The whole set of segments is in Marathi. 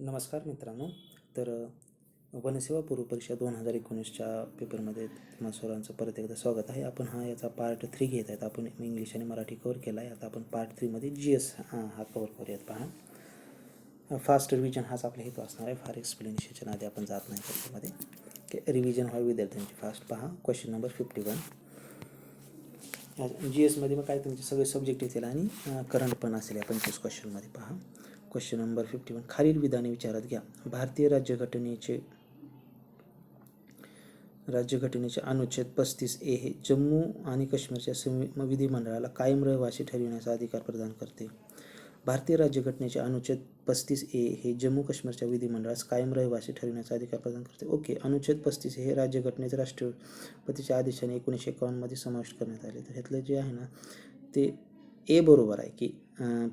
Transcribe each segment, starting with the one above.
नमस्कार मित्रांनो. तर वनसेवा पूर्व परीक्षा 2019च्या पेपरमध्ये तुम्हा सर्वांचं परत एकदा स्वागत आहे. आपण याचा पार्ट 3 घेत आहेत. आपण इंग्लिश आणि मराठी कवर केला आहे. आता आपण पार्ट 3मध्ये GS हा कवर करूयात. पहा, फास्ट रिव्हिजन हाच आपला हेतू असणार आहे. फार एक्सप्लेनेशनच्या आधी आपण जात नाही त्याच्यामध्ये की रिव्हिजन व्हावी विद्यार्थ्यांची फास्ट. पहा क्वेश्चन नंबर 51. GSमध्ये मग काय तुमचे सगळे सब्जेक्ट येतील आणि करंट पण असेल या 25 क्वेश्चनमध्ये. पहा क्वेश्चन नंबर 51. खालील विधाने विचारात घ्या. भारतीय राज्यघटनेचे अनुच्छेद 35A हे जम्मू आणि काश्मीरच्या विधिमंडळाला कायम रहिवासी ठरविण्याचा अधिकार प्रदान करते. भारतीय राज्यघटनेचे अनुच्छेद 35A हे जम्मू काश्मीरच्या विधिमंडळास कायम रहिवासी ठरविण्याचा अधिकार प्रदान करते. ओके. अनुच्छेद 35 हे राज्यघटनेचे राष्ट्रपतीच्या आदेशाने 1951मध्ये समाविष्ट करण्यात आले. तर ह्यातलं जे आहे ना ते ए बरोबर आहे की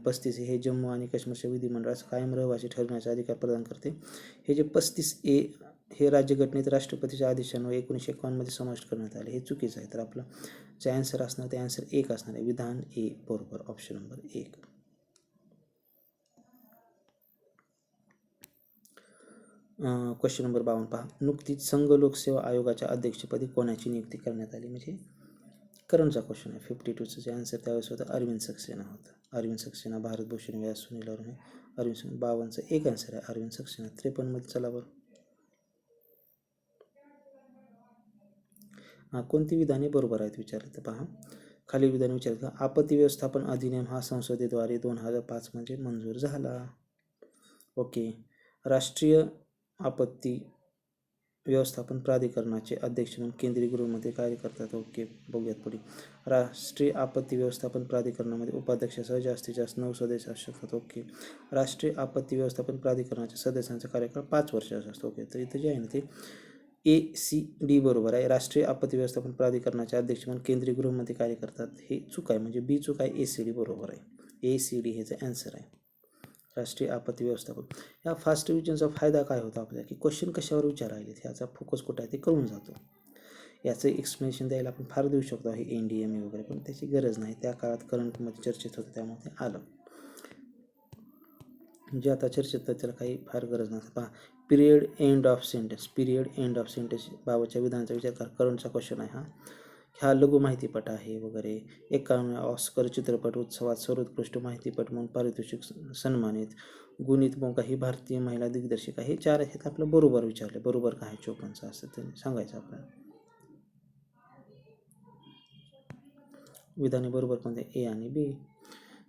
35 हे जम्मू आणि काश्मीरच्या विधिमंडळास कायम रहिवासी ठरविण्याचा अधिकार प्रदान करते. हे जे 35A हे राज्यघटनेत राष्ट्रपतीच्या आदेशाने 1951मध्ये समाविष्ट करण्यात आले, हे चुकीचं आहे. तर आपलं जे ॲन्सर असणार ते ॲन्सर 1 असणार आहे. विधान ए बरोबर, ऑप्शन नंबर 1. Question number 52. पहा, नुकतीच संघ लोकसेवा आयोगाच्या अध्यक्षपदी कोणाची नियुक्ती करण्यात आली? म्हणजे करंटचा क्वेश्चन आहे. 52चं जे आन्सर त्यावेळेस होतं अरविंद सक्सेना होतं. अरविंद सक्सेना, भारत भूषण व्यास, सुनील अरुण, अरविंद 52चं एक आन्सर आहे अरविंद सक्सेना. 53मध्ये चला बरं. कोणती विधाने बरोबर आहेत विचारलं तर पहा, खालील विधाने विचारलं का आपत्ती व्यवस्थापन अधिनियम हा संसदेद्वारे 2005 म्हणजे मंजूर झाला. ओके. राष्ट्रीय आपत्ती व्यवस्थापन प्राधिकरणाचे अध्यक्ष म्हणून केंद्रीय गृहमध्ये कार्य करतात. ओके, बघूयात पुढे. राष्ट्रीय आपत्ती व्यवस्थापन प्राधिकरणामध्ये उपाध्यक्षासह जास्तीत जास्त 9 सदस्य असू शकतात. ओके. राष्ट्रीय आपत्ती व्यवस्थापन प्राधिकरणाच्या सदस्यांचा कार्यकाळ 5 वर्षाचा असतो. ओके. तर इथं जे आहे ना ते ACD बरोबर आहे. राष्ट्रीय आपत्ती व्यवस्थापन प्राधिकरणाचे अध्यक्ष म्हणून केंद्रीय गृहमध्ये कार्य करतात, हे चूक आहे. म्हणजे बी चूक आहे, ACD बरोबर आहे. ACD ह्याचं ॲन्सर आहे, राष्ट्रीय आपत्ती व्यवस्थापन. या फास्ट रिव्हिजनचा फायदा काय होता आपल्याला की क्वेश्चन कशावर विचारायले, ह्याचा फोकस कुठं आहे ते कळून जातो. याचं एक्सप्लेनेशन द्यायला आपण फार देऊ शकतो, हे NDMA वगैरे, पण त्याची गरज नाही. त्या काळात करंटमध्ये चर्चेत होतं त्यामुळे ते आलं. जे आता चर्चेत त्याला काही फार गरज नसते. पहा, period end of sentence. Period end of sentence बाबतच्या विधानाचा विचार करा. करंटचा क्वेश्चन आहे हा लघु माहितीपट आहे वगैरे. 51 ऑस्कर चित्रपट उत्सवात सर्वोत्कृष्ट माहितीपट म्हणून पारितोषिक सन्मानित. गुणित मोका ही भारतीय महिला दिग्दर्शिका. हे 4 आहेत. आपलं बरोबर विचारले. बरोबर काय 54चं असतं ते सांगायचं आपल्याला. विधाने बरोबर कोणते? ए आणि बी.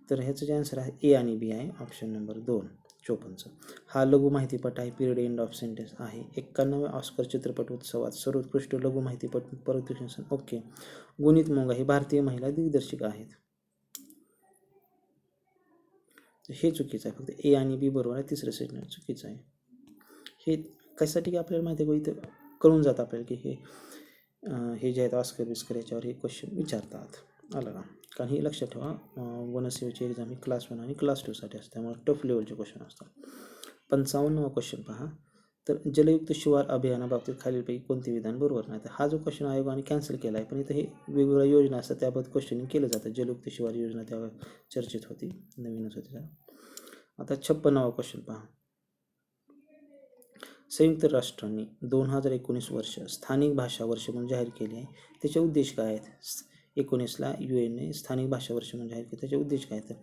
तर ह्याचं जे आन्सर आहे ए आणि बी आहे, ऑप्शन नंबर 2, 54चं. हा लघु माहितीपट आहे. पिरियड एंड ऑफ सेंटेन्स आहे. 91 ऑस्कर चित्रपट उत्सवात सर्वोत्कृष्ट लघु माहितीपट पारितोषिक. ओके. गुणित मोंगा ही भारतीय महिला दिग्दर्शिका आहेत. हे चुकीचं आहे. फक्त ए आणि बी बरोबर आहे. तिसरं सेंटेन्स चुकीचं आहे. हे कशासाठी की आपल्याला माहिती आहे इथं कळून जातं आपल्याला की हे जे आहेत ऑस्कर बिस्कर याच्यावर हे क्वेश्चन विचारतात. आलं का? कारण हे लक्षात ठेवा, वनसेवेची एक्झाम ही क्लास 1 आणि क्लास 2साठी असते, त्यामुळे टफ लेवलचे क्वेश्चन असतात. 55वा क्वेश्चन पहा, तर जलयुक्त शिवार अभियानाबाबतीत खालीलपैकी कोणते विधान बरोबर नाही? तर हा जो क्वेश्चन आयोगाने कॅन्सल केला आहे, पण इथं हे वेगवेगळ्या योजना असतात त्याबाबत क्वेश्चनिंग केलं जातं. जलयुक्त शिवार योजना त्यावर चर्चेत होती, नवीनच होती जरा. आता 56वा क्वेश्चन पहा, संयुक्त राष्ट्रांनी 2019 वर्ष स्थानिक भाषा वर्ष म्हणून जाहीर केले आहे. त्याचे उद्देश काय आहेत? 19ला UN स्थानिक भाषा वर्ष म्हणून जाहीर केले. त्याचे उद्देश काय आहेत?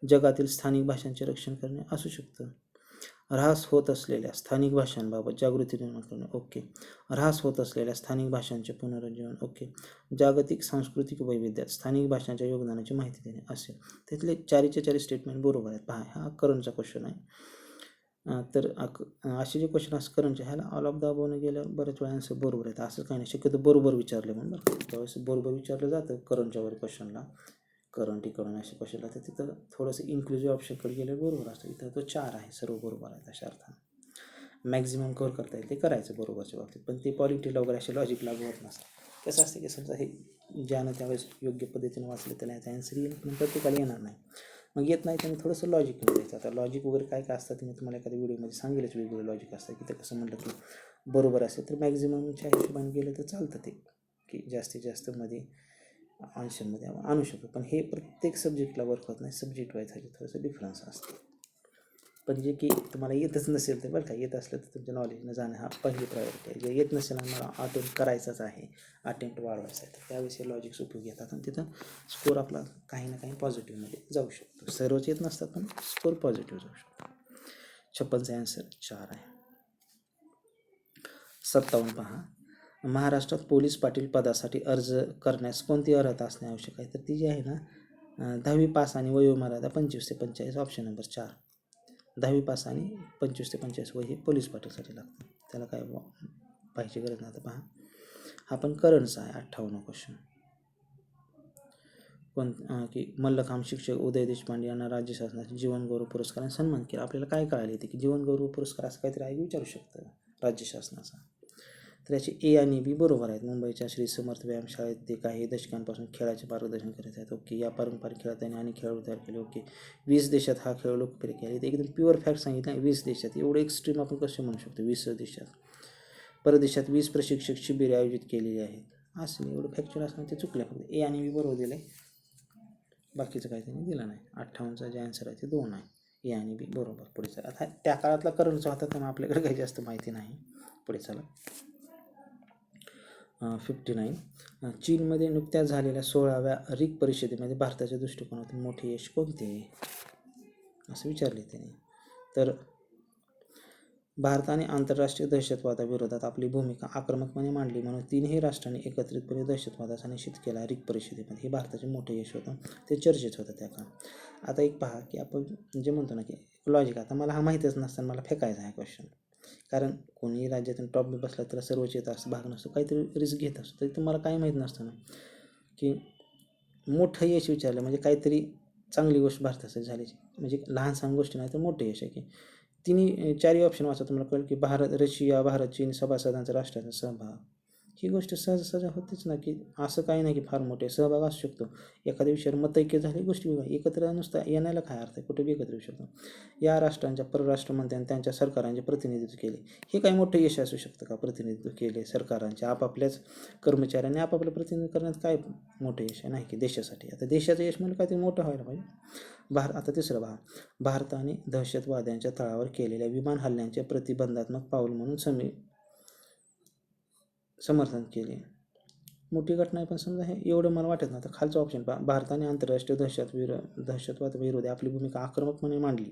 जगातील स्थानिक भाषांचे रक्षण करणे असू शकतं. ऱ्हास होत असलेल्या स्थानिक भाषांबाबत जागृती निर्माण करणे. ओके. ऱ्हास होत असलेल्या स्थानिक भाषांचे पुनरुज्जीवन. ओके. जागतिक सांस्कृतिक वैविध्यात स्थानिक भाषांच्या योगदानाची माहिती देणे असेल. त्यातले 4चे 4 स्टेटमेंट बरोबर आहेत. पहा, हा करंटचा क्वेश्चन आहे. तर असे जे क्वेश्चन असं करंटचे ह्याला ऑल ऑफ द अबोवने गेल्यावर बऱ्याच वेळा आन्सर बरोबर आहेत. असं काही नाही, शक्यतो बरोबर विचारले म्हणून त्यावेळेस बरोबर विचारलं जातं करंटच्यावर क्वेश्चनला. करंट इकडून असे क्वेश्चन राहते, तिथं थोडंसं इन्क्लुझिव्ह ऑप्शनकडे गेलं बरोबर असतं. इथं तो 4 आहे, सर्व बरोबर आहेत अशा अर्थानं. मॅक्झिमम कव्हर करता येईल ते करायचं बरोबरच्या बाबतीत, पण ते पॉलिटीला वगैरे असे लॉजिक लागू होत नसतं. कसं असतं की समजा हे ज्यानं त्यावेळेस योग्य पद्धतीने वाचलं त्याला याचा ॲन्सर येईल, पण प्रत्येकाला येणार नाही. मग येत नाही त्याने थोडंसं लॉजिक द्यायचं. आता लॉजिक वगैरे काय काय असतं ते मी तुम्हाला एखाद्या व्हिडिओमध्ये सांगेलच. वेगवेगळे लॉजिक असतं की ते कसं म्हटलं की बरोबर असेल तर मॅक्झिममच्या हिशोबाने गेलं तर चालतं ते, की जास्तीत जास्त मध्ये ऑप्शनमध्ये आणू शकतो. पण हे प्रत्येक सब्जेक्टला वर्क होत नाही, सब्जेक्ट वाईज ह्याचे थोडंसं डिफरन्स असतं. पण जे की तुम्हाला येतच नसेल तर बरं का, येत असलं तर तुमच्या नॉलेजनं जाणं हा पहिली प्रायोरिटी आहे. जे येत नसेल आणि मला अटेम्प्ट करायचाच आहे, अटेम्प्ट वाढवायचा आहे, तर त्याविषयी लॉजिक्स उपयोगी येतात आणि तिथं स्कोर आपला काही ना काही पॉझिटिव्हमध्ये जाऊ शकतो. सर्वच येत नसतात पण स्कोर पॉझिटिव्ह जाऊ शकतो. 56चा आन्सर 4 आहे. 57 पहा, महाराष्ट्रात पोलीस पाटील पदासाठी अर्ज करण्यास कोणती अर्हता असणे आवश्यक आहे? तर ती जी आहे ना, 10वी पास आणि वयोमर्यादा 25 ते 45, ऑप्शन नंबर 4. 10वी पास आणि 25 ते 45 वय हे पोलीस पाटीलसाठी लागतं. त्याला काय पाहिजे गरज नाही. आता पहा, हा पण करंटचा आहे. 58 क्वेश्चन. पण की मल्लखांब शिक्षक उदय देशपांडे यांना राज्य शासनाचे जीवनगौरव पुरस्काराने सन्मान केला. आपल्याला काय कळाले येते की जीवनगौरव पुरस्कार असं काहीतरी आहे विचारू शकतं राज्य शासनाचा. तर याचे ए आणि बी बरोबर आहेत. मुंबईच्या श्री समर्थ व्यायामशाळेत ते काही दशकांपासून खेळाचे मार्गदर्शन करत आहेत. ओके. या पारंपरिक खेळात त्यांनी आणि खेळाडू तयार केले. ओके. 20 देशात हा खेळ लोकप्रिय केला. इथे एकदम प्युअर फॅक्ट सांगितलं. 20 देशात एवढे एक्स्ट्रीम आपण कसे म्हणू शकतो? 20 देशात. परदेशात 20 प्रशिक्षक शिबिरे आयोजित केलेली आहेत. असं एवढं फॅक्चर असणं ते चुकलं. फक्त ए आणि बी बरोबर दिले, बाकीचं काही त्यांनी दिलं नाही. 58चा जे आन्सर आहे ते 2 आहे. ए आणि बी बरोबर. पुढे चला. आता त्या काळातला करंटचा होता त्यामुळे आपल्याकडे काही जास्त माहिती नाही. पुढे चला. 59. चीनमध्ये नुकत्याच झालेल्या 16व्या रिग परिषदेमध्ये भारताच्या दृष्टिकोनातून मोठे यश कोणते असं विचारले त्याने. तर भारताने आंतरराष्ट्रीय दहशतवादाविरोधात आपली भूमिका आक्रमकपणे मांडली म्हणून तीनही राष्ट्रांनी एकत्रितपणे दहशतवादाचा निषेध केला. रिग परिषदेमध्ये हे भारताचे मोठे यश होतं. ते चर्चेत होतं त्या काळात. आता एक पहा की आपण जे म्हणतो ना की लॉजिक, आता मला हा माहीतच नसताना मला फेकायचा आहे क्वेश्चन. कारण कोणीही राज्यातून टॉप बी बसला तर सर्वच येत असं भाग नसतो, काहीतरी रिस्क घेत असतो. तरी तुम्हाला काही माहीत नसतं ना की मोठं यश विचारलं म्हणजे काहीतरी चांगली गोष्ट भारतासाठी झाल्याची, म्हणजे लहान सहान गोष्टी नाही तर मोठं यश आहे की तिन्ही 4ही ऑप्शन वाचा तुम्हाला कळेल की भारत, रशिया, भारत, चीन सभासदांचा राष्ट्राचा सहभाग. ही गोष्ट सहज होतेच ना, की असं काही नाही की फार मोठे सहभाग असू शकतो. एखाद्या विषयावर मतैक्य झाली गोष्टी एकत्र नुसता येण्याला काय अर्थ आहे? कुठे बी एकत्र येऊ शकतो. या राष्ट्रांच्या परराष्ट्रमंत्र्यांनी त्यांच्या सरकारांचे प्रतिनिधित्व केले. हे काही मोठं यश असू शकतं का? प्रतिनिधित्व केले सरकारांचे, आपापल्याच कर्मचाऱ्यांनी आपापलं प्रतिनिधित्व करण्यात काय मोठं यश आहे? नाही की देशासाठी. आता देशाचं यश म्हणजे काहीतरी मोठं व्हायला पाहिजे. आता तिसरं पहा, भारताने दहशतवाद्यांच्या तळावर केलेल्या विमान हल्ल्यांचे प्रतिबंधात्मक पाऊल म्हणून समर्थन केले. मोठी घटना आहे पण समजा हे एवढं मला वाटत नाही. तर खालचं ऑप्शन पहा, भारताने आंतरराष्ट्रीय दहशतवाद विरोधी आपली भूमिका आक्रमकपणे मांडली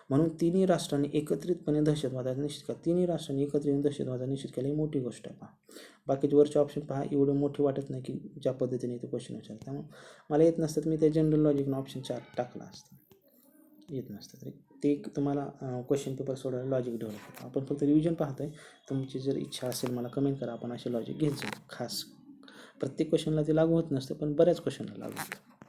म्हणून तिन्ही राष्ट्रांनी एकत्रितपणे दहशतवादाचा निषेध केला. तिन्ही राष्ट्रांनी एकत्रित दहशतवादाचा निषेध केला. ही मोठी गोष्ट आहे. पहा बाकीचे वरचे ऑप्शन पहा एवढं मोठी वाटत नाही की ज्या पद्धतीने ते क्वेश्चन विचारतात. त्यामुळे मला येत नसतं तर मी त्या जनरल लॉजिकनं ऑप्शन 4 टाकला असतं. येत नसतं तरी ते तुम्हाला क्वेश्चन पेपर सोडायला लॉजिक डेव्हलप होतं. आपण फक्त रिव्हिजन पाहतोय. तुमची जर इच्छा असेल मला कमेंट करा, आपण असे लॉजिक घेत जाऊ. खास प्रत्येक क्वेश्चनला ते लागू होत नसतं पण बऱ्याच क्वेश्चनला लागू होतं.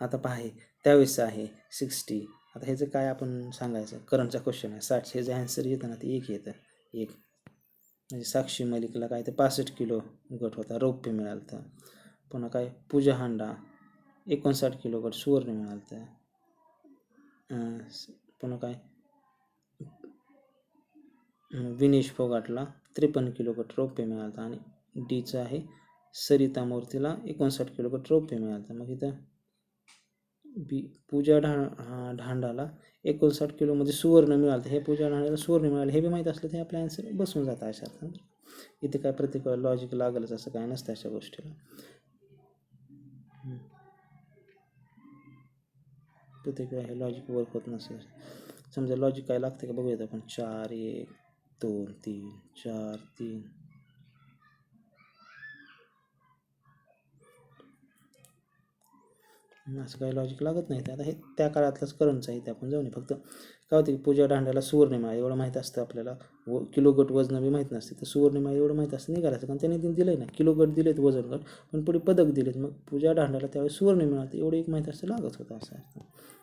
आता पहा त्यावेळेस आहे 60. आता ह्याचं काय आपण सांगायचं, करंटचा क्वेश्चन आहे. 60 हे जे आन्सर येतं ना ते 1 येतं. 1 म्हणजे साक्षी मलिकला काय ते 65 किलो गट होता, रौप्य मिळालं तर. पुन्हा काय पूजा हांडा 59 किलो गट सुवर्ण मिळालं तर. पुन्हा काय विनेश फोगाटला 53 किलो गट रौप्य मिळालं आणि डीचं आहे सरिता मूर्तीला 59 किलो गट रौप्य मिळालं. मग इथं पूजा ढांडाला 59 किलोमध्ये सुवर्ण मिळालं. हे पूजा ढांडाला सुवर्ण मिळालं हे बी माहीत असलं ते आपल्या आन्सर बसून जातं अशा अर्थानं. इथे काय प्रत्येक लॉजिक लागलंच असं काय नसतं अशा गोष्टीला. प्रत्येक हे लॉजिक वर्क होत नसेल. समजा लॉजिक काय लागतं का बघूयात आपण. 4 1 2 3 4 3 असं काही लॉजिक लागत नाही. आता हे त्या काळातलंच करंटचं आहे. ते आपण जाऊन फक्त काय होते की पूजा ढांड्याला सुवर्ण मिळालं एवढं माहीत असतं आपल्याला. किलोगट वजन बी माहीत नसते तर सुवर्ण मिळालं एवढं माहीत असतं निघालायचं. कारण त्यांनी दिलं आहे ना किलोगट दिलेत वजन गट पण पुढे पदक दिलेत. मग पूजा ढांड्याला त्यावेळेस सुवर्ण मिळालं एवढं एक माहीत असतं लागत होतं असं आहे.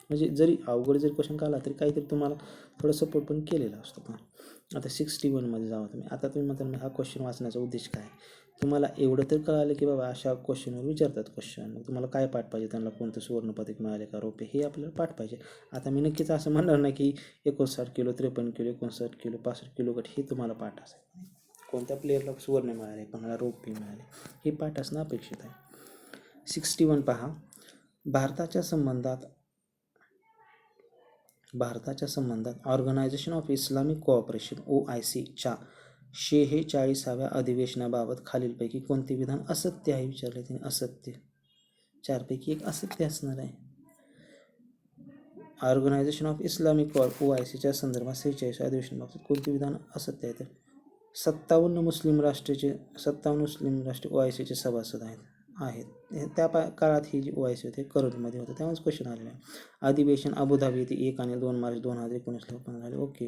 म्हणजे जरी अवघड जरी क्वेश्चन काढला तरी काहीतरी तुम्हाला थोडं सपोर्ट पण केलेला असतो का. आता 61मध्ये जावा तुम्ही. आता तुम्ही म्हणता हा क्वेश्चन वाचण्याचा उद्देश काय. तुम्हाला एवढं तर कळालं की बाबा अशा क्वेश्चनवर विचारतात क्वेश्चन. मग तुम्हाला काय पाठ पाहिजे, त्यांना कोणतं सुवर्ण पदक मिळाले का रौप्य हे आपल्याला पाठ पाहिजे. आता मी नक्कीच असं म्हणणार नाही की 59 किलो 53 किलो 59 किलो 65 किलो गट हे तुम्हाला पाठ असेल. कोणत्या प्लेअरला सुवर्ण मिळाले कोणाला रौप्य मिळाले हे पाठ असणं अपेक्षित आहे. 61 पहा, भारताच्या संबंधात भारताच्या संबंधात ऑर्गनायझेशन ऑफ इस्लामिक कोऑपरेशन OICच्या 46व्या अधिवेशनाबाबत खालीलपैकी कोणते विधान असत्य आहे विचारले त्याने. असत्य. चारपैकी एक असत्य असणार आहे. ऑर्गनायझेशन ऑफ इस्लामिक OICच्या संदर्भात 46व्या अधिवेशनाबाबत कोणते विधान असत्य आहे तर 57 मुस्लिम राष्ट्रे OICचे सभासद आहेत. त्या काळात ही जी OIC होते करंटमध्ये होते त्यामुळेच क्वेश्चन आलेला आहे. अधिवेशन अबुधाबी येथे 1 आणि 2 मार्च 2019 ओपन झाले. ओके.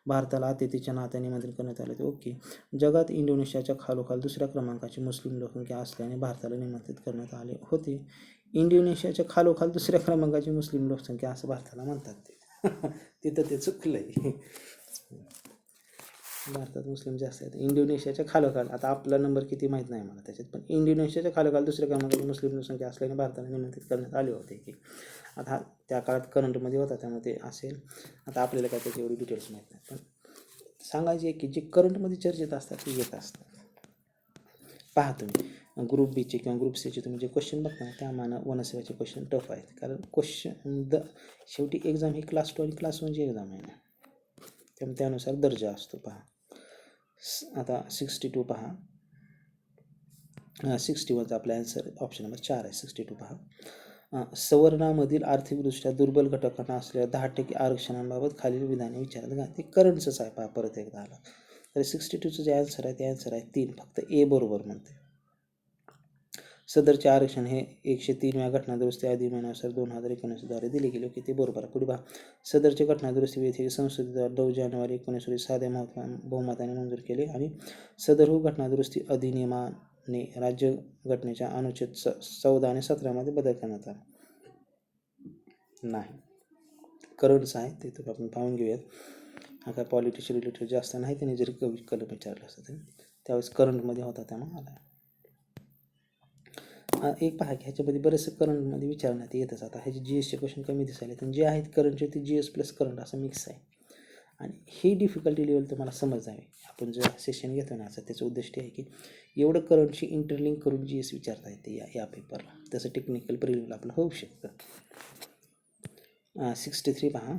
भारताला अतिथीच्या नात्याने निमंत्रित करण्यात आले होते. ओके. जगात इंडोनेशियाच्या खालोखाल दुसऱ्या क्रमांकाची मुस्लिम लोकसंख्या असल्याने भारताला निमंत्रित करण्यात आले होते. इंडोनेशियाच्या खालोखाल दुसऱ्या क्रमांकाची मुस्लिम लोकसंख्या असं भारताला म्हणतात ते तिथं ते चुकलंय. भारतात मुस्लिम जास्त आहेत. इंडोनेशियाच्या खालोखाल, आता आपला नंबर किती माहीत नाही मला त्याच्यात, पण इंडोनेशियाच्या खालोखाल दुसऱ्या क्रमांकाची मुस्लिम लोकसंख्या असल्याने भारताला निमंत्रित करण्यात आले होते की आता त्या काळात करंटमध्ये होता त्यामुळे ते असेल. आता आपल्याला काय त्याची एवढी डिटेल्स माहीत नाही, पण सांगायचे आहे की जे करंटमध्ये चर्चेत असतात ते येत असतात. पहा तुम्ही ग्रुप बीचे किंवा ग्रुप सीचे तुम्ही जे क्वेश्चन बघता त्या वनसेवाचे क्वेश्चन टफ आहेत, कारण शेवटी एक्झाम ही क्लास 2 आणि क्लास 1ची एक्झाम आहे ना, त्यामुळे त्यानुसार दर्जा असतो. पहा आता 62 पहा, 61चा आपला आन्सर ऑप्शन नंबर 4 आहे. 62 पहा. सवर्णामधील आर्थिकदृष्ट्या दुर्बल घटकांना असलेल्या 10% आरक्षणांबाबत खालील विधाने विचारलं का ते करंटचंच आहे. पहा परत एकदा आला तर 62चं जे आन्सर आहे ते आन्सर आहे 3, फक्त ए बरोबर म्हणते. सदरचे आरक्षण हे 103व्या घटनादुरुस्ती अधिनियमानुसार 2019 द्वारे दिले गेले की ते बरोबर आहे. पुढे पहा, सदरचे घटनादुरुस्ती विधेयक संसदेद्वारे 9 जानेवारी 1920 रोजी साध्या बहुमताने मंजूर केले आणि सदर घटनादुरुस्ती अधिनियमाने राज्यघटनेच्या अनुच्छेद 14 आणि 17 मध्ये बदल करण्यात आला नाही. करंटच आहे ते तर आपण पाहून घेऊयात. हा काय पॉलिटिक्स रिलेटेड जास्त नाही, त्याने जरी कलम विचारलं असतं त्यावेळेस करंटमध्ये होता त्यामुळे आला. एक पहा की ह्याच्यामध्ये बरेचसे करंटमध्ये विचारण्यात येतच. आता ह्याचे GSचे क्वेश्चन कमी दिसायले, पण जे आहेत करंटचे ते GS प्लस करंट असं मिक्स आहे. आणि ही डिफिकल्टी लेवल तुम्हाला समजावी. आपण जे सेशन घेतो ना त्याचं उद्देश आहे की एवढं करंटशी इंटरलिंक करून GS विचारता येते या पेपरला, तसं टेक्निकल प्रिलिमिनरी आपलं होऊ शकतं. 63 पहा,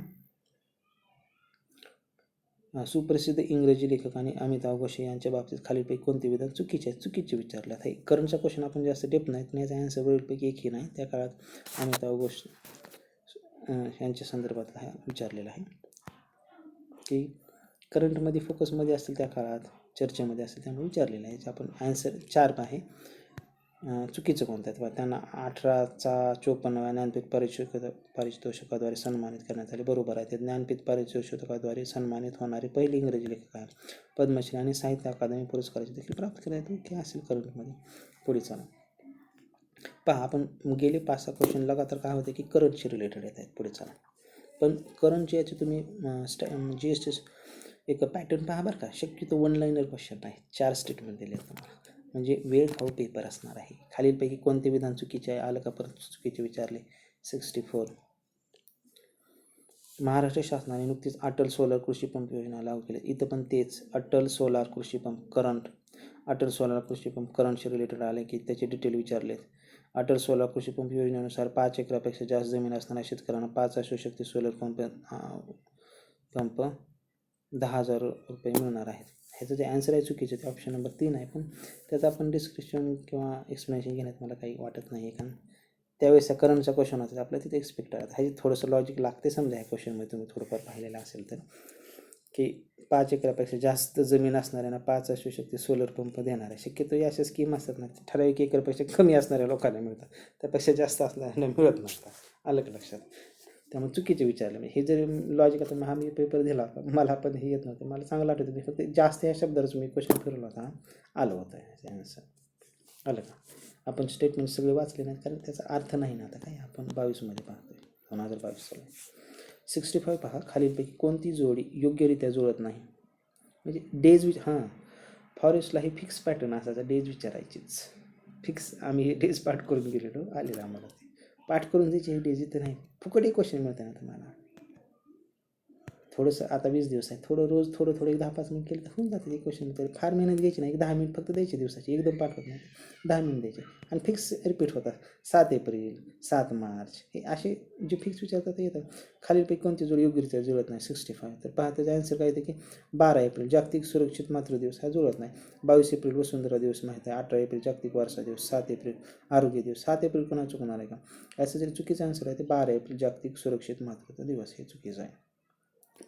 सुप्रसिद्ध इंग्रजी लेखक आणि अमिताभ घोष यांच्या बाबतीत खालीलपैकी कोणते विधान चुकीचे विचारले. आता करंटचा क्वेश्चन आपण जास्त डेप नाही, पण याचा आन्सर वरीलपैकी एकही नाही. त्या काळात अमिताभ घोष यांच्या संदर्भात विचारलेला आहे की करंटमध्ये फोकसमध्ये असतील त्या काळात चर्चेमध्ये असेल त्यामुळे विचारलेलं आहे. आपण आन्सर 4 आहे. चुकीचं कोणतं आहे? त्यांना 1854व्या ज्ञानपीठ पारितोषिकाद्वारे सन्मानित करण्यात आले. बरोबर आहे. ते ज्ञानपीठ पारितोषिकाद्वारे सन्मानित होणारे पहिले इंग्रजी लेखक आहे. पद्मश्री आणि साहित्य अकादमी पुरस्काराचे देखील प्राप्त केले आहेत. ओके असेल करंटमध्ये. पुढे चला पहा, आपण गेले 5-6 क्वेश्चन लगातार काय होते की करंटशी रिलेटेड येत आहेत. पुढे चला, पण करंटचे याचे तुम्ही GST एक पॅटर्न पहा बरं का. शक्यतो 1 लाईनर क्वेश्चन आहे, 4 स्टेटमेंट दिले तुम्हाला, म्हणजे वेळ खाऊ पेपर असणार आहे. खालीलपैकी कोणते विधान चुकीचे आहे? आलं का परत चुकीचे विचारले. 64 महाराष्ट्र शासनाने नुकतीच अटल सोलार कृषी पंप योजना लागू केली. इथं पण तेच अटल सोलार कृषी पंप करंट, अटल सोलार कृषी पंप करंटशी रिलेटेड आले की त्याचे डिटेल विचारलेत. अटल सोलार कृषी पंप योजनेनुसार 5 एकरापेक्षा जास्त जमीन असणाऱ्या शेतकऱ्यांना 5 अश्वशक्ती सोलर पंप 10,000 रुपये मिळणार आहेत. ह्याचं जे आन्सर आहे चुकीचं, ते ऑप्शन नंबर 3 आहे. पण त्याचं आपण डिस्क्रिप्शन किंवा एक्सप्लेनेशन घेण्यात मला काही वाटत नाही आहे, कारण त्यावेळेस करंटचा क्वेश्चन होता आपल्याला तिथे एक्सपेक्ट आहे. ह्याची थोडंसं लॉजिक लागते समजा ह्या क्वेश्चनमध्ये तुम्ही थोडंफार पाहिलेलं असेल तर, की 5 एकरापेक्षा जास्त जमीन असणाऱ्यांना 5 अश्वशक्ती सोलर पंप देणार आहे. शक्यतो या अशा स्कीम असतात ना, ठराविक एकरपेक्षा कमी असणाऱ्या लोकांना मिळतात, त्यापेक्षा जास्त असणाऱ्यांना मिळत नसतात. आलं का लक्षात? त्यामुळे चुकीचे विचारले. म्हणजे हे जरी लॉजिक आता हा मी पेपर दिला होता, मला पण हे येत नव्हतं, मला चांगलं आठवतं. फक्त जास्त ह्या शब्दावरच मी क्वेश्चन फिरवला होता, आलं होतं ह्याचे आन्सर. आलं का? आपण स्टेटमेंट सगळे वाचले नाहीत, कारण त्याचा अर्थ नाही ना. आता काय आपण 22मध्ये पाहतोय, 2022 चालू. 65 पहा, खालीलपैकी कोणती जोडी योग्यरित्या जुळत नाही? म्हणजे डेज फॉरेस्टला हे फिक्स पॅटर्न असायचा, डेज विचारायचीच फिक्स. आम्ही हे डेज पाठ करून गेलेलो, आलेलं आम्हाला ते पाठ करून द्यायची. हे डेज इथं नाही, फुकट एक क्वेश्चन मिळतं ना तुम्हाला. थोडंसं आता 20 दिवस आहे, थोडं रोज थोडं एक 10-5 मिनिट केलं तर होऊन जातं ते क्वेश्चन. तर फार मेहनत घ्यायची नाही, एक 10 मिनिट फक्त द्यायची दिवसाची, एकदम पाठवत नाही, 10 मिनिट द्यायचे आणि फिक्स रिपीट होतात. 7 एप्रिल, 7 मार्च, हे असे जे फिक्स विचारतात ते येतात. खालीलपैकी कोणती जोड योग्यरित्या जुळत नाही 65. तर पहा त्याचा आन्सर काय येते की 12 एप्रिल जागतिक सुरक्षित मातृदिवस हा जुळत नाही. 22 एप्रिल वसुंधरा दिवस माहीत आहे. 18 एप्रिल जागतिक वारसा दिवस. 7 एप्रिल आरोग्य दिवस. 7 एप्रिल कोणा चुकणार आहे का? असं जरी चुकीचं आन्सर आहे ते 12 एप्रिल जागतिक सुरक्षित मातृत्व दिवस हे चुकीचं आहे.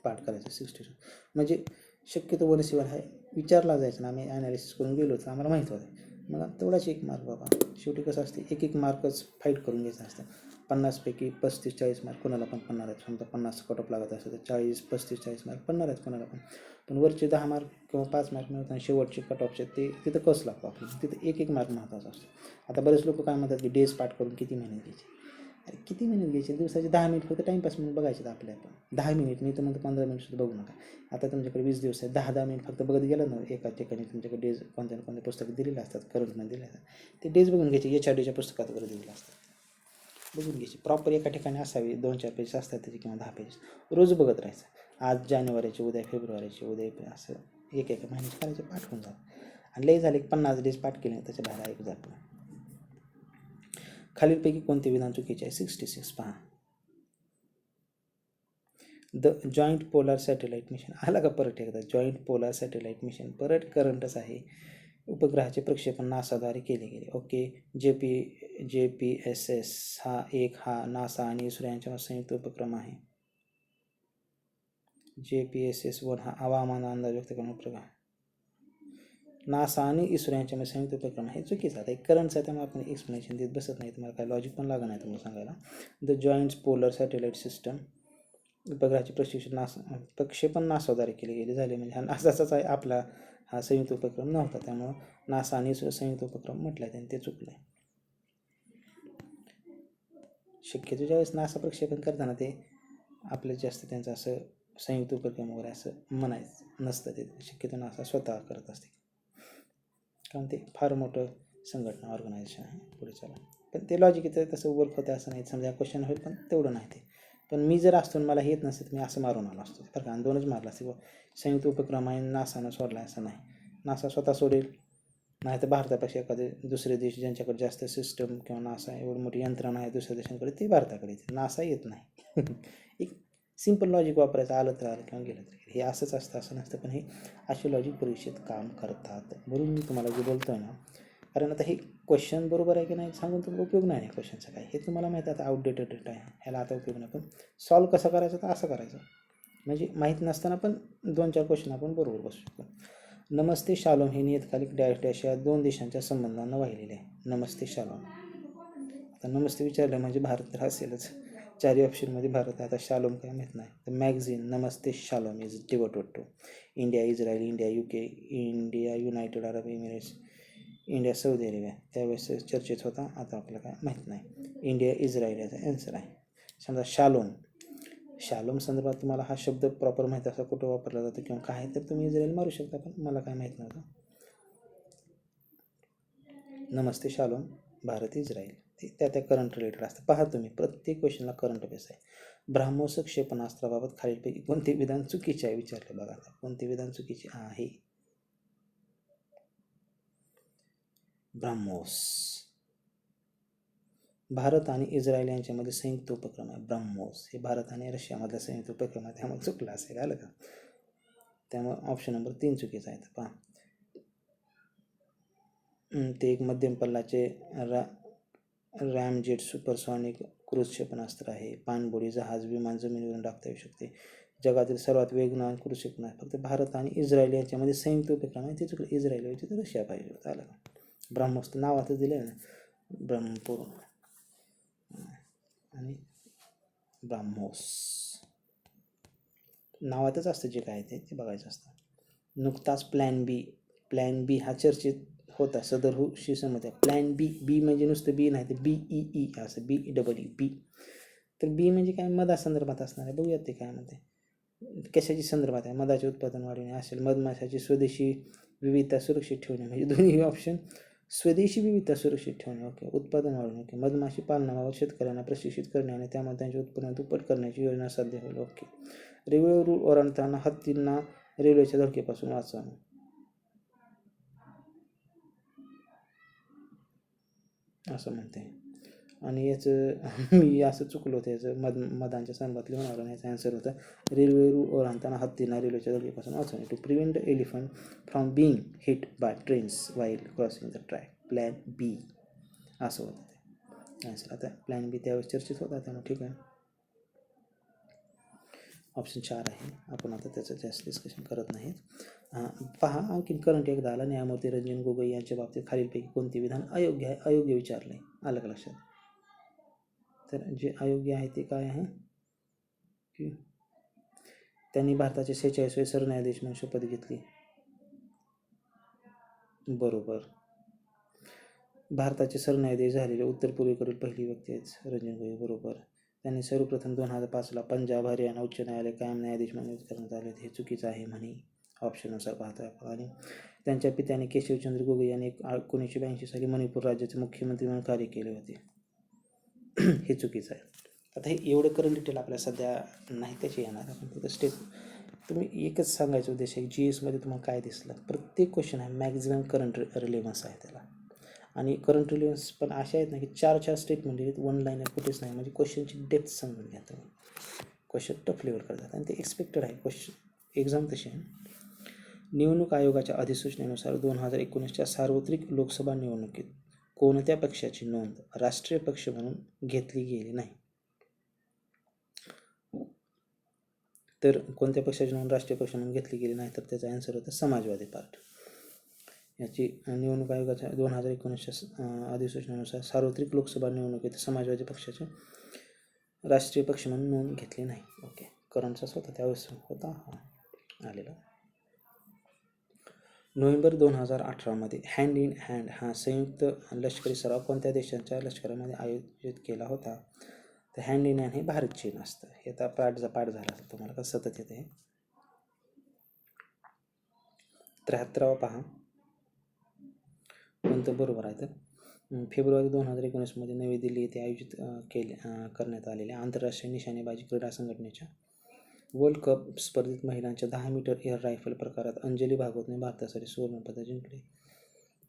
पाठ करायचं 62. म्हणजे शक्यतो वरसीवर आहे विचारला जायचं ना, आम्ही ॲनालिसिस करून गेलो तर आम्हाला माहीत होतं. मग तेवढाच एक मार्क बाबा. शेवटी कसं असते एक मार्कच फाईट करून घ्यायचं असतं. 50पैकी 35-40 मार्क कोणाला पण पडणार आहेत. समजा 50 कट ऑफ लागत असेल तर 40-35-40 मार्क पडणार आहेत कोणाला पण. पण वरचे 10 मार्क किंवा 5 मार्क मिळतात शेवटचे कट ऑफचे ते तिथं कस लागतो आपल्याला, तिथं एक मार्क महत्त्वाचा असतो. आता बरेच लोक काय म्हणतात की डेज पाठ करून किती मेहनत घ्यायची. अरे किती मिनिट घ्यायचे, दिवसाचे 10 मिनिट फक्त टाईमपास म्हणून बघायचे तर आपल्या आपण 10 मिनिट, मी तर म्हणतो 15 मिनिट सुद्धा बघू नका. आता तुमच्याकडे 20 दिवस आहे, 10-10 मिनिट फक्त बघत गेलं ना एका ठिकाणी तुमच्याकडे डेज कोणत्या ना कोणत्या पुस्तकात दिलेले असतात, करंटमध्ये दिले असतात ते डेज बघून घ्यायचे. HRDच्या पुस्तकात वगैरे दिलेले असतात, बघून घ्यायची. प्रॉपर एका ठिकाणी असावी, 2-4 पेजेस असतात त्याचे किंवा 10 पेजेस. रोज बघत राहायचं, आज जानेवारीचे, उद्या फेब्रुवारीचे, उद्या असं एक महिन्याचे करायचे, पाठ होऊन जात. आणि लई झाले 50 डेज पाठ केले त्याच्या बाहेर ऐकू जात नाही. खालीलपैकी कोणते विधान चुकीचे आहे? 66 पहा. The joint polar satellite mission आला का परत एकदा? जॉईंट पोलार सॅटेलाइट मिशन परत करंटच आहे. उपग्रहाचे प्रक्षेपण नासाद्वारे केले गेले. ओके. JPSS हा नासा आणि इस्रो यांच्या संयुक्त उपक्रम आहे. JPSS-1 हा हवामान अंदाज व्यक्त करणारा उपग्रह. नासा आणि इस्रो यांच्यामध्ये संयुक्त उपक्रम हे चुकीचं आहे. करंटचा त्यामुळे आपण एक्सप्लेनेशन देत बसत नाही, तुम्हाला काय लॉजिक पण लागत नाही तुम्हाला सांगायला. The joint polar satellite system उपग्रहाचे प्रक्षेपण नासाद्वारे केले गेले झाले, म्हणजे हा नासाचाच आहे आपला हा संयुक्त उपक्रम नव्हता, त्यामुळं नासा आणि इस्रो संयुक्त उपक्रम म्हटलं त्यांनी ते चुकलं. शक्यतो ज्यावेळेस नासा प्रक्षेपण करताना ते आपलं जास्त त्यांचं असं संयुक्त उपक्रम वगैरे असं म्हणायचं नसतं, ते शक्यतो नासा स्वतः करत असते, कारण ते फार मोठं संघटना ऑर्गनायझेशन आहे. पुढे चला, पण ते लॉजिक इथं तसं वर्क होतं असं नाही. समजा क्वेश्चन होईल पण तेवढं नाही ते. पण मी जर असतो मला येत नसतं तर मी असं मारून आलो असतो बरं का, 2च मारला असते. संयुक्त उपक्रम आहे नासानं सोडला असं नाही. नासा स्वतः सोडेल, नाही तर भारतापेक्षा एखादे दुसरे देश ज्यांच्याकडे जास्त सिस्टम किंवा नासा एवढी मोठी यंत्रणा आहे दुसऱ्या देशांकडे, ते भारताकडे येते, नासा येत नाही. एक सिंपल लॉजिक वापरायचं, आलं तर आलं किंवा गेलं तर हे असंच असतं असं नसतं, पण हे असे लॉजिक परीक्षेत काम करतात. म्हणून मी तुम्हाला जे बोलतो आहे ना, कारण आता हे क्वेश्चन बरोबर आहे की नाही सांगून तुम्हाला उपयोग नाही क्वेश्चनचा काय, हे तुम्हाला माहीत आहे आता आउटडेटेड डेटा आहे, ह्याला आता उपयोग नाही. पण सॉल्व कसं करायचं तर असं करायचं, म्हणजे माहीत नसताना पण 2-4 क्वेश्चन आपण बरोबर बसू शकतो. नमस्ते शालोम हे नियतकालिक डॅश डॅश या 2 देशांच्या संबंधांना वाहिलेले आहे. नमस्ते शालोम, आता नमस्ते विचारलं म्हणजे भारत तर असेलच. 4 ऑप्शनमध्ये भारत आहे. आता शालोम काय माहीत नाही. तर magazine Namaste Shalom is devoted to India, Israel, India UK, India United Arab Emirates, India Saudi Arabia. त्यावेळेस चर्चेत होता, आता आपल्याला काय माहीत नाही. इंडिया इस्रायल याचा आन्सर आहे. समजा शालोम संदर्भात तुम्हाला हा शब्द प्रॉपर माहीत असा कुठं वापरला जातो किंवा काय, तर तुम्ही इस्रायल मारू शकता, पण मला काय माहीत नव्हतं. नमस्ते शालोम भारत इस्रायल ते त्या करंट रिलेटेड असतं. पहा तुम्ही प्रत्येक क्वेश्चनला करंट बेस आहे. ब्राह्मोस क्षेपणास्त्राबाबत खालीलपैकी कोणते विधान चुकीचे आहे विचारले बघा. कोणते विधान चुकीचे आहे? ब्राह्मोस भारत आणि इस्रायल यांच्यामध्ये संयुक्त उपक्रम आहे. ब्राह्मोस हे भारत आणि रशियामधला संयुक्त उपक्रम आहे, त्यामुळे चुकलं असेल, आलं का? त्यामुळे ऑप्शन नंबर 3 चुकीचा आहे. पहा ते एक मध्यम पल्ल्याचे रॅमजेट सुपरसॉनिक क्रूझ क्षेपणास्त्र आहे. पाणबुडी, जहाज, विमान जमिनीवरून टाकता येऊ शकते. जगातील सर्वात वेगवान क्रूझ क्षेपणास्त्र फक्त भारत आणि इस्रायल यांच्यामध्ये संयुक्त उपक्रम आहे, ते चुकलं. इस्रायल होती तर रशिया पाहिजे होतं, आलं का? ब्राह्मोस तर नावातच दिलं ना, ब्रह्मपूर आणि ब्राह्मोस नावातच असतं, जे काय ते बघायचं असतं. नुकताच प्लॅन बी हा चर्चेत होता, सदरशी सहमत आहे. प्लॅन बी म्हणजे नुसतं बी नाही, तर BEE असं BEE. तर बी म्हणजे काय, मधासंदर्भात असणार आहे. बघूयात ते काय म्हणते, कशाची संदर्भात आहे. मधाचे उत्पादन वाढवणे असेल, मधमाशाची स्वदेशी विविधता सुरक्षित ठेवणे, म्हणजे दोन्ही ऑप्शन स्वदेशी विविधता सुरक्षित ठेवणे. ओके. उत्पादन वाढवणे, ओके. मधमाशी पालनाबाबत शेतकऱ्यांना प्रशिक्षित करणे आणि त्यामध्ये त्यांचे उत्पन्न दुप्पट करण्याची योजना साध्य होईल. ओके. रेल्वेवर ओलांडताना हत्तींना रेल्वेच्या धडकेपासून वाचवणे. असं म्हणते. आणि याचं मी असं चुकलो होतं, याचं मदांच्या संदर्भात लिहून आणि याचा आन्सर होता रेल्वेवर ओलांडताना हत्तींना रेल्वेच्या धडकेपासून वाचवणे. To prevent elephant from being hit by trains while crossing the track. Plan B असं होतं ते आन्सर. आता प्लॅन बी त्यावेळेस चर्चेत होता, त्यामुळे ठीक आहे. ऑप्शन 4 आहे. आपण आता त्याचं जास्त डिस्कशन करत नाहीत. पहा आणखीन करंट एकदा आला. न्यायमूर्ती रंजन गोगोई यांच्या बाबतीत खालीलपैकी कोणते विधान अयोग्य आहे? अयोग्य विचारलं आहे, आलं का लक्षात? तर जे अयोग्य आहे ते काय आहे की त्यांनी भारताचे 46वे सरन्यायाधीश म्हणून शपथ घेतली. बरोबर. भारताचे सरन्यायाधीश झालेले उत्तर पूर्वेकडील पहिली व्यक्ती आहेत रंजन गोगोई. बरोबर. त्यांनी सर्वप्रथम 2005ला पंजाब हरियाणा उच्च न्यायालय कायम न्यायाधीश म्हणून नियुक्त करण्यात आले. हे चुकीचं आहे म्हणे ऑप्शननुसार पाहता आपण. आणि त्यांच्या पित्याने केशवचंद्र गोगोई यांनी 1982 साली मणिपूर राज्याचे मुख्यमंत्री म्हणून कार्य केले होते. हे चुकीचं आहे. आता हे एवढं करंट डिटेल आपल्याला सध्या नाही त्याची येणार. आपण फक्त स्टेप तुम्ही एकच सांगायचा उद्देश आहे जी एसमध्ये तुम्हाला काय दिसलं. प्रत्येक क्वेश्चन आहे मॅक्झिमम करंट रिलेव्हन्स आहे त्याला. आणि करंट रिलेव्हन्स पण अशा आहेत ना की 4 स्टेटमेंट आहेत, 1 लाईनर कुठेच नाही. म्हणजे क्वेश्चनची डेप्थ समजून घ्या तुम्ही. क्वेश्चन टफ लेवल करतात आणि ते एक्सपेक्टेड आहे. क्वेश्चन एक्झाम तशी आहे. निवडणूक आयोगाच्या अधिसूचनेनुसार 2019च्या सार्वत्रिक लोकसभा निवडणुकीत कोणत्या पक्षाची नोंद राष्ट्रीय पक्ष म्हणून घेतली गेली नाही? तर कोणत्या पक्षाची नोंद राष्ट्रीय पक्ष म्हणून घेतली गेली नाही? तर त्याचा आन्सर होता समाजवादी पार्टी. याची निवडणूक आयोगाच्या 2019च्या अधिसूचनेनुसार सार्वत्रिक लोकसभा निवडणुकीत समाजवादी पक्षाचे राष्ट्रीय पक्ष म्हणून नोंद घेतली नाही. ओके. करंटचाच होता त्यावेळेस होता आलेला. नोव्हेंबर 2018मध्ये हँड इन हँड हा संयुक्त लष्करी सराव कोणत्या देशांच्या लष्करामध्ये आयोजित केला होता? तर हँड इन हँड हे भारत चीन असतं. हे आता पाठ झाला असतं तुम्हाला का सतत येते. 73वा पहा कोणतं बरोबर आहे. तर फेब्रुवारी 2019मध्ये नवी दिल्ली येथे आयोजित करण्यात आलेल्या आंतरराष्ट्रीय निशाणेबाजी क्रीडा संघटनेच्या वर्ल्ड कप स्पर्धेत महिलांच्या 10 मीटर एअर रायफल प्रकारात अंजली भागवतने भारतासाठी सुवर्णपदक जिंकले.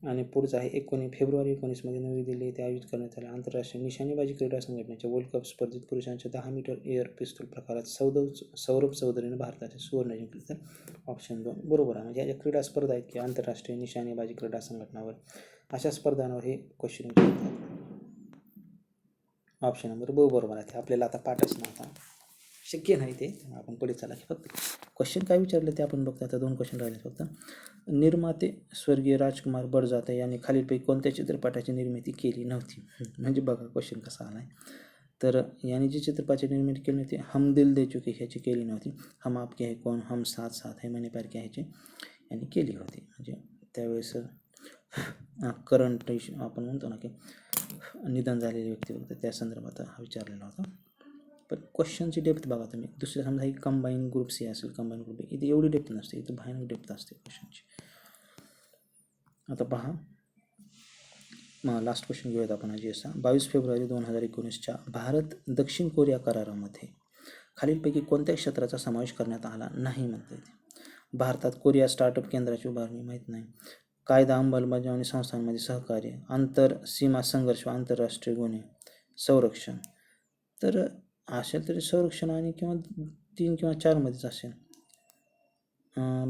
आणि पुढचं आहे फेब्रुवारी 19मध्ये नवी दिल्ली येथे आयोजित करण्यात आलेल्या आंतरराष्ट्रीय निशाणेबाजी क्रीडा संघटनेच्या वर्ल्ड कप स्पर्धेत पुरुषांच्या 10 मीटर एअर पिस्तूल प्रकारात सौरभ चौधरीने भारताचे सुवर्ण जिंकले. तर ऑप्शन 2 बरोबर आहे. म्हणजे या क्रीडा स्पर्धा आहेत की आंतरराष्ट्रीय निशाणेबाजी क्रीडा संघटनावर अशा स्पर्धांवर हे क्वेश्चन विचारतात. ऑप्शन नंबर बरोबर आहे. आपल्याला आता पाठच नव्हता, शक्य नाही ते, आपण पुढे चला. फक्त क्वेश्चन काय विचारले ते आपण बघतो. आता 2 क्वेश्चन राहिले फक्त. निर्माते स्वर्गीय राजकुमार बडजात्या यांनी खालीलपैकी कोणत्या चित्रपटाची निर्मिती केली नव्हती? म्हणजे बघा क्वेश्चन कसा आला आहे. तर यांनी जी चित्रपटाची निर्मिती केली नव्हती हम दिल दे चुके ह्याची केली नव्हती. हम आपके है कौन, हम साथ साथ है, मैंने प्यार किया ह्याची यांनी केली होती. म्हणजे त्यावेळेस करंट आपण म्हणतो ना की निधन झालेले व्यक्ती होते त्या संदर्भात हा विचारलेला होता. पण क्वेश्चनची डेप्थ बघा तुम्ही. दुसऱ्या समजा ही कंबाईन ग्रुप सी असेल, कंबाईन ग्रुप बी, इथे एवढी डेप्थ नसते, इथे भयानक डेप्थ असते क्वेश्चनची. आता पहा लास्ट क्वेश्चन घेऊयात आपण आज असा. 22 फेब्रुवारी 2019च्या भारत दक्षिण कोरिया करारामध्ये खालीलपैकी कोणत्या क्षेत्राचा समावेश करण्यात आला नाही म्हणता येते? भारतात कोरिया स्टार्टअप केंद्राची उभारणी, माहीत नाही. कायदा अंमलबजावणी संस्थांमध्ये सहकार्य, आंतर सीमा संघर्ष व आंतरराष्ट्रीय गुन्हे, संरक्षण. तर असेल तरी संरक्षण आणि किंवा 3 किंवा 4मध्येच असेल.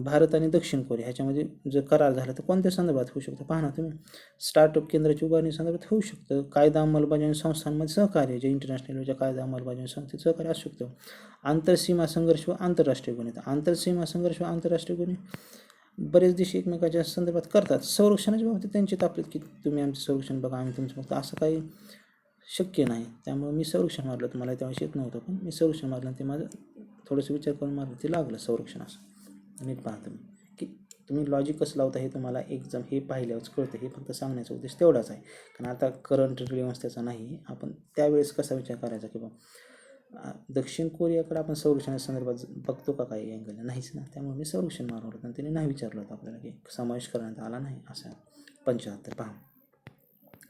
भारत आणि दक्षिण कोरिया ह्याच्यामध्ये जर करार झाला तर कोणत्या संदर्भात होऊ शकतं? पहा ना तुम्ही. स्टार्टअप केंद्राची उभारणी संदर्भात होऊ शकतं. कायदा अंमलबजावणी संस्थांमध्ये सहकार्य, जे इंटरनॅशनल लेवलच्या कायदा अंमलबजावणी संस्थेत सहकार्य असू शकतं. आंतरसीमा संघर्ष व आंतरराष्ट्रीय गुन्हे, तर आंतरसीमा संघर्ष व आंतरराष्ट्रीय गुन्हे बरेच देश एकमेकाच्या संदर्भात करतात. संरक्षणाच्या बाबतीत त्यांची तापलीत की तुम्ही आमचं संरक्षण बघा, आम्ही तुमचं बघतो, असं काही शक्य नाही. त्यामुळे मी संरक्षण मारलं. तुम्हाला त्यावेळेस येत नव्हतं, पण मी संरक्षण मारलं आणि ते माझं थोडंसं विचार करून मारलं, ते लागलं संरक्षण. असं नीट पाहा तुम्ही की तुम्ही लॉजिक कसं लावता हे तुम्हाला एक्झाम हे पाहिल्यावरच कळतं. हे फक्त सांगण्याचा उद्देश तेवढाच आहे. कारण आता करंट रिलेव्हन्स त्याचा नाही. आपण त्यावेळेस कसा विचार करायचा की बा दक्षिण कोरियाकडे आपण संरक्षणाच्या संदर्भात बघतो का काही अँगल? नाहीच ना. त्यामुळे मी संरक्षण मारलं होतं आणि त्याने नाही विचारलं होतं आपल्याला की समावेश करण्यात आला नाही. असं 75 पहा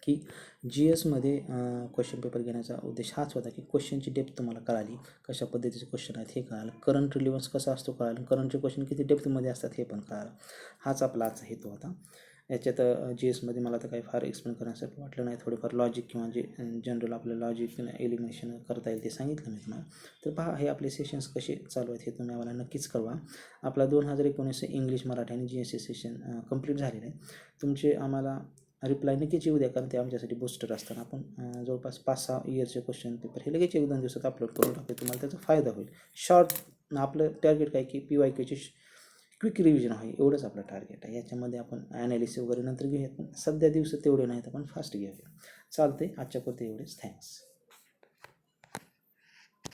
की GSमध्ये क्वेश्चन पेपर घेण्याचा उद्देश हाच होता की क्वेश्चनची डेप्थ तुम्हाला कळाली, कशा पद्धतीचे क्वेश्चन आहेत हे कळालं, करंट रिलेव्हन्स कसा असतो कळालं, करंटचे क्वेश्चन किती डेप्थमध्ये असतात हे पण कळालं. हाच आपला आजचा हेतू होता. याच्यात GSमध्ये मला तर काही फार एक्सप्लेन करण्यासाठी वाटलं नाही. थोडेफार लॉजिक किंवा जे जनरल आपलं लॉजिक एलिमिनेशन करता येईल ते सांगितलं मी तुम्हाला. तर पहा, हे आपले सेशन्स कसे चालू आहेत हे तुम्ही आम्हाला नक्कीच कळवा. आपला 2019 इंग्लिश, मराठी आणि GSC सेशन कंप्लीट झालेलं आहे. तुमचे आम्हाला रिप्लाय नक्कीच येऊ द्या, कारण ते आमच्यासाठी बूस्टर असताना आपण जवळपास 5-6 इयरचे क्वेश्चन पेपर हे लगेच 1-2 दिवसात अपलोड करून टाकतो. तुम्हाला त्याचा फायदा होईल. शॉर्ट आपलं टार्गेट काय की PYQची क्विक रिव्हिजन आहे, एवढंच आपलं टार्गेट आहे. याच्यामध्ये आपण ॲनालिसिस वगैरे नंतर घेऊयात, पण सध्या दिवस तेवढे नाहीत, आपण फास्ट घेऊया. चालते, आजच्या पुरते एवढेच. थँक्स.